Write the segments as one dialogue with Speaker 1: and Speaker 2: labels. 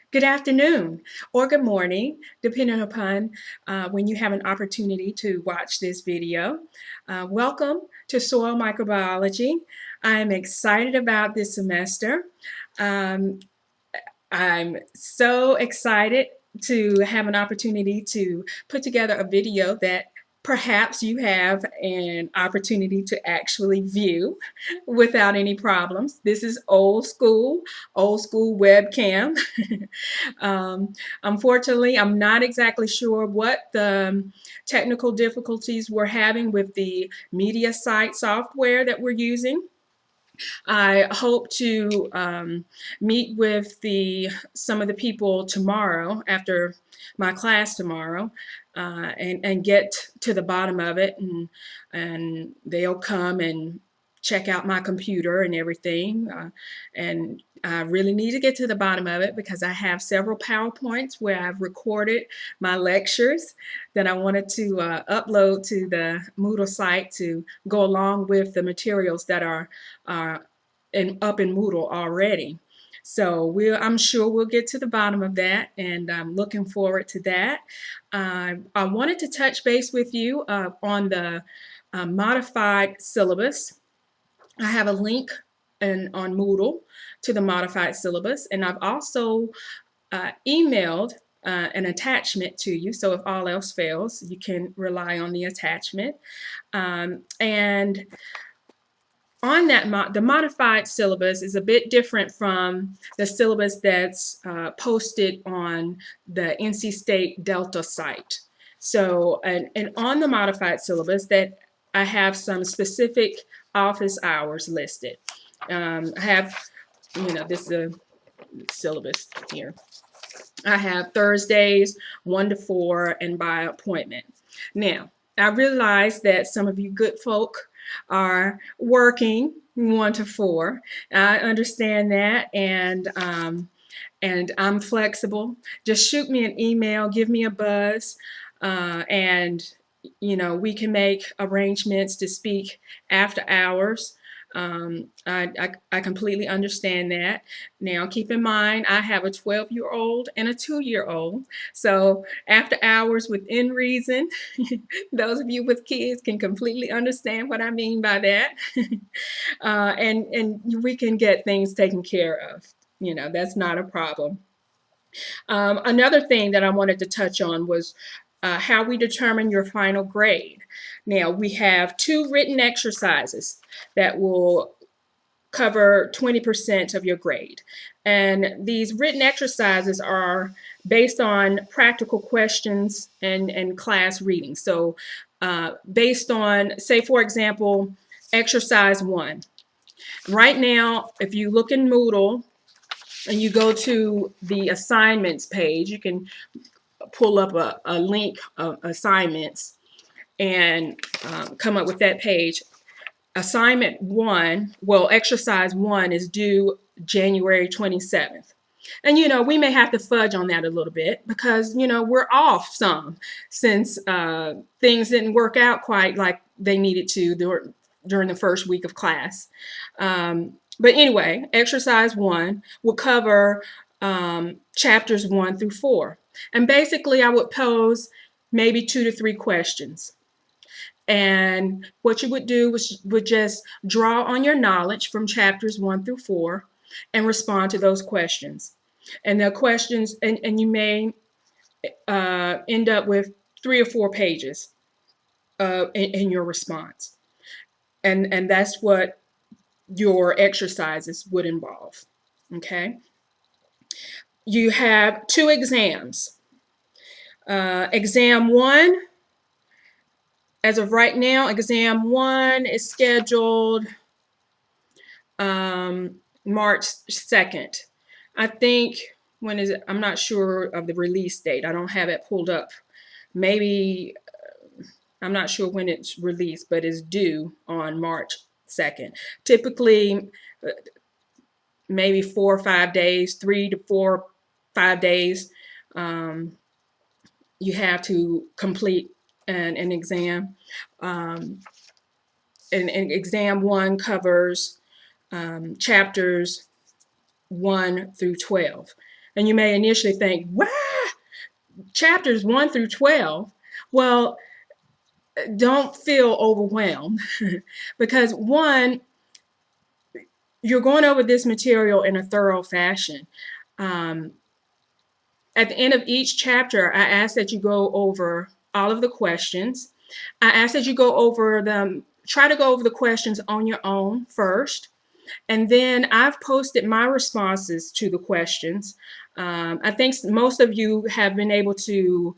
Speaker 1: Good afternoon or good morning, depending upon when you have an opportunity to watch this video. Welcome to Soil Microbiology. I'm excited about this semester. Um, I'm so excited to have an opportunity to put together a video that perhaps you have an opportunity to actually view without any problems. This is old school webcam. Unfortunately, I'm not exactly sure what the technical difficulties we're having with the media site software that we're using. I hope to meet with some of the people tomorrow after my class tomorrow and get to the bottom of it, and they'll come and check out my computer and everything. And I really need to get to the bottom of it because I have several PowerPoints where I've recorded my lectures that I wanted to upload to the Moodle site to go along with the materials that are up in Moodle already. So I'm sure we'll get to the bottom of that, and I'm looking forward to that. I wanted to touch base with you on the modified syllabus. I have a link on Moodle to the modified syllabus, and I've also emailed an attachment to you. So if all else fails, you can rely on the attachment. And on that, the modified syllabus is a bit different from the syllabus that's posted on the NC State Delta site. So, and on the modified syllabus, that I have some specific office hours listed. I have, this is a syllabus here. I have Thursdays 1 to 4 and by appointment. Now, I realize that some of you good folk are working 1 to 4. I understand that, and I'm flexible. Just shoot me an email, give me a buzz, and we can make arrangements to speak after hours. I completely understand that. Now, keep in mind, I have a 12-year-old and a 2-year-old. So after hours within reason, those of you with kids can completely understand what I mean by that. And we can get things taken care of. That's not a problem. Another thing that I wanted to touch on was how we determine your final grade. Now, we have 2 written exercises that will cover 20% of your grade. And these written exercises are based on practical questions and class reading. So based on, say, for example, exercise 1. Right now, if you look in Moodle and you go to the assignments page, you can pull up a link of assignments and come up with that page. Assignment 1, well, exercise 1 is due January 27th. And, we may have to fudge on that a little bit because, we're off some since things didn't work out quite like they needed to during the first week of class. But anyway, exercise 1 will cover chapters 1 through 4. And basically, I would pose maybe 2 to 3 questions. And what you would do would just draw on your knowledge from chapters 1 through 4 and respond to those questions. And the questions, and you may end up with 3 or 4 pages in your response. And that's what your exercises would involve. Okay? You have 2 exams. Exam 1. As of right now, exam 1 is scheduled March 2nd. I think, when is it? I'm not sure of the release date. I don't have it pulled up. Maybe, I'm not sure when it's released, but it's due on March 2nd. Typically, maybe 4 or 5 days, 3 to 4, 5 days, you have to complete an exam. And exam 1 covers chapters 1 through 12. And you may initially think, wow, chapters 1 through 12. Well, don't feel overwhelmed because one, you're going over this material in a thorough fashion. Um, at the end of each chapter, I ask that you go over all of the questions. I ask that you go over them, try to go over the questions on your own first. And then I've posted my responses to the questions. I think most of you have been able to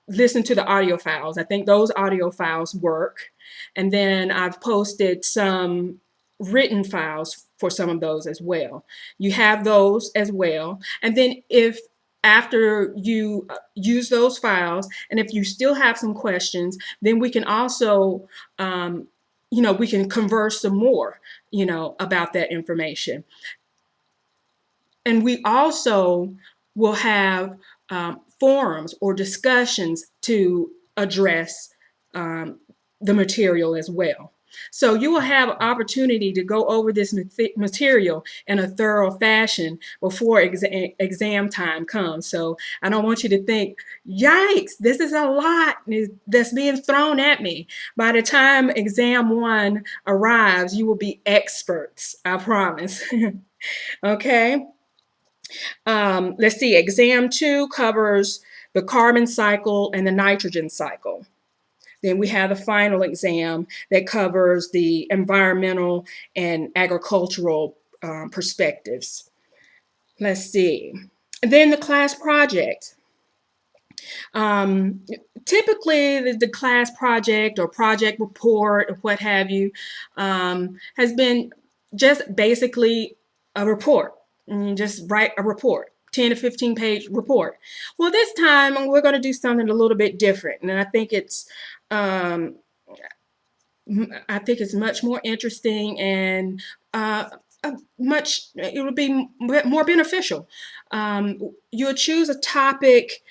Speaker 1: listen to the audio files. I think those audio files work. And then I've posted some written files for some of those as well. You have those as well. And then if after you use those files, and if you still have some questions, then we can also, we can converse some more, about that information. And we also will have forums or discussions to address the material as well. So you will have an opportunity to go over this material in a thorough fashion before exam time comes. So I don't want you to think, yikes, this is a lot that's being thrown at me. By the time exam 1 arrives, you will be experts, I promise. Okay. Let's see, exam 2 covers the carbon cycle and the nitrogen cycle. Then we have the final exam that covers the environmental and agricultural perspectives. Let's see. And then the class project. Typically, the class project or project report or what have you has been just basically a report. Just write a report. 10 to 15 page report. Well, this time we're going to do something a little bit different, and I think it's much more interesting and it would be more beneficial. You'll choose a topic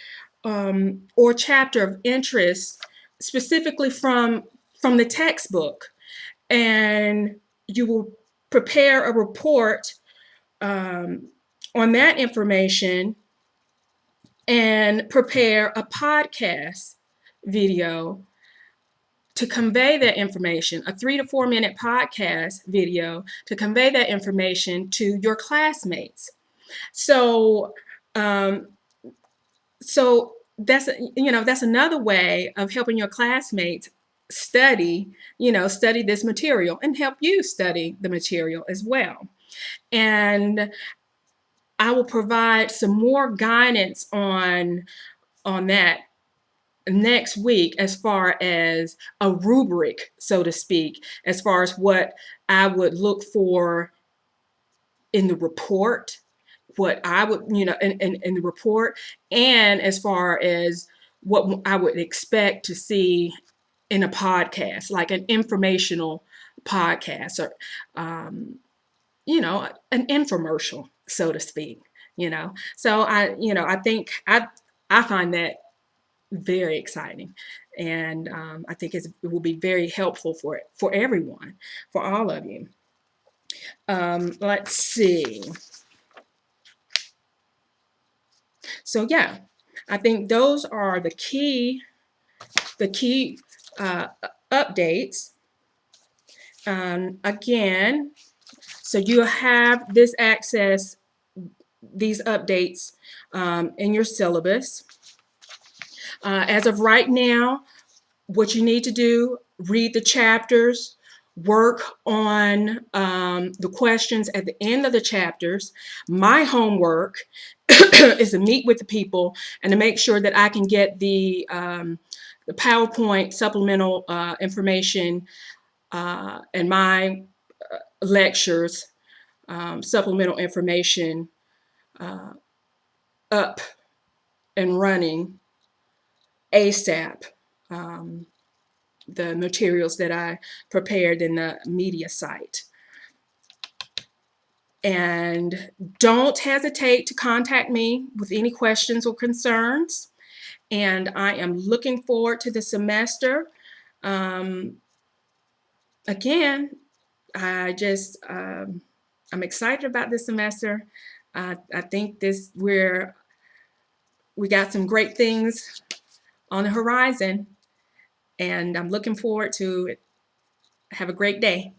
Speaker 1: or chapter of interest specifically from the textbook, and you will prepare a report on that information and prepare a podcast video to convey that information, a 3 to 4 minute podcast video to convey that information to your classmates. So, that's another way of helping your classmates study this material and help you study the material as well. And I will provide some more guidance on that next week as far as a rubric, so to speak, as far as what I would look for in the report, what I would, in the report, and as far as what I would expect to see in a podcast, like an informational podcast or, an infomercial, so to speak, So I think I find that very exciting. And I think it will be very helpful for everyone, for all of you. Let's see. So yeah, I think those are the key updates. Again, so you have these updates in your syllabus. As of right now, what you need to do, read the chapters, work on the questions at the end of the chapters. My homework is to meet with the people and to make sure that I can get the PowerPoint supplemental information and my lectures, supplemental information up and running ASAP. The materials that I prepared in the media site. And don't hesitate to contact me with any questions or concerns. And I am looking forward to the semester. Again, I'm excited about this semester. I think we got some great things on the horizon, and I'm looking forward to it. Have a great day.